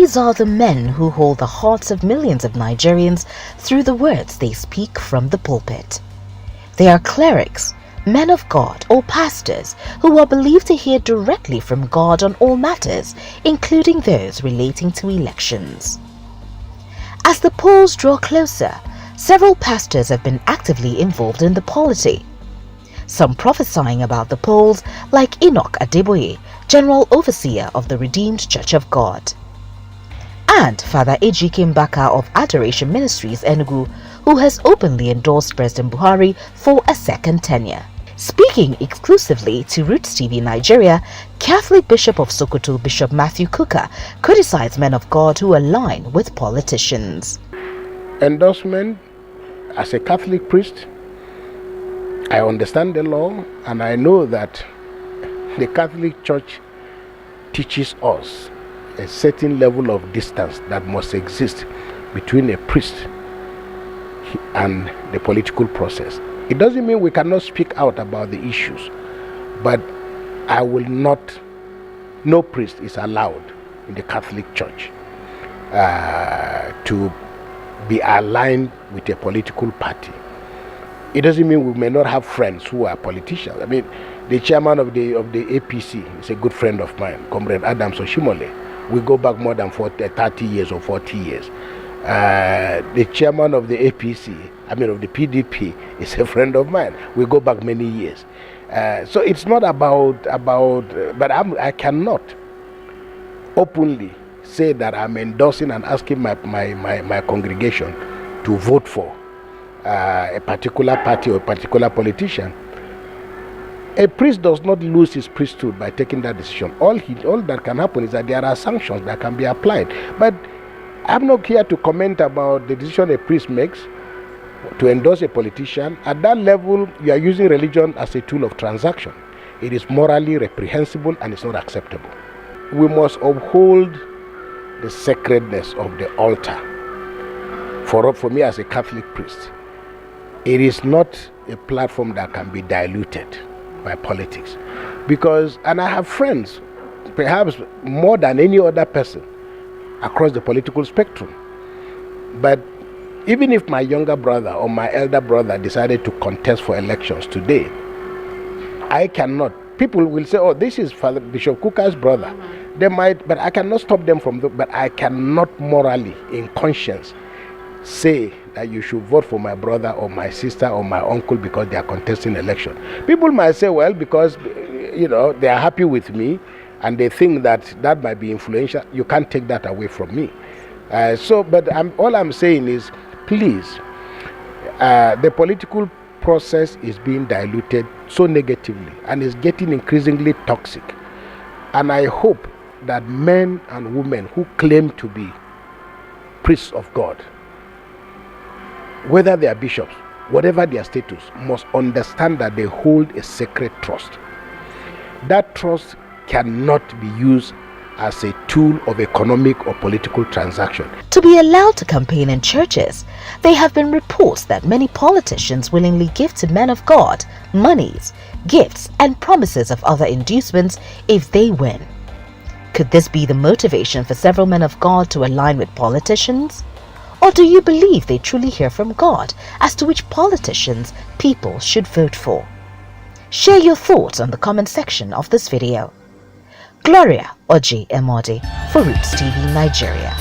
These are the men who hold the hearts of millions of Nigerians through the words they speak from the pulpit. They are clerics, men of God or pastors who are believed to hear directly from God on all matters, including those relating to elections. As the polls draw closer, several pastors have been actively involved in the polity. Some prophesying about the polls, like Enoch Adeboye, General Overseer of the Redeemed Church of God, and Father Ejike Mbaka of Adoration Ministries Enugu, who has openly endorsed President Buhari for a second tenure. Speaking exclusively to Rootstv Nigeria, Catholic Bishop of Sokoto, Bishop Matthew Kuka, criticized men of God who align with politicians. Endorsement, as a Catholic priest, I understand the law, and I know that the Catholic Church teaches us a certain level of distance that must exist between a priest and the political process. It doesn't mean we cannot speak out about the issues, but I will not, no priest is allowed in the Catholic Church to be aligned with a political party. It doesn't mean we may not have friends who are politicians. I mean, the chairman of the APC is a good friend of mine, Comrade Adams Oshimole. We go back more than 30 years or 40 years. The chairman of the APC, of the PDP, is a friend of mine. We go back many years. So it's not about but I cannot openly say that I'm endorsing and asking my congregation to vote for a particular party or a particular politician. A priest does not lose his priesthood by taking that decision. All that can happen is that there are sanctions that can be applied. But I'm not here to comment about the decision a priest makes to endorse a politician. At that level, you are using religion as a tool of transaction. It is morally reprehensible and it's not acceptable. We must uphold the sacredness of the altar. For me as a Catholic priest, it is not a platform that can be diluted by politics. And I have friends, perhaps more than any other person across the political spectrum. But even if my younger brother or my elder brother decided to contest for elections today, I cannot. People will say, oh, this is Father Bishop Kuka's brother. They might, but I cannot stop them but I cannot morally, in conscience, say that you should vote for my brother or my sister or my uncle because they are contesting election. People might say, well, because they are happy with me and they think that might be influential. You can't take that away from me. But all I'm saying is, please, the political process is being diluted so negatively and is getting increasingly toxic. And I hope that men and women who claim to be priests of God, whether they are bishops, whatever their status, must understand that they hold a sacred trust. That trust cannot be used as a tool of economic or political transaction. To be allowed to campaign in churches, there have been reports that many politicians willingly give to men of God monies, gifts, and promises of other inducements if they win. Could this be the motivation for several men of God to align with politicians? Or do you believe they truly hear from God as to which politicians people should vote for? Share your thoughts on the comment section of this video. Gloria Oji Emodi for Rootstv Nigeria.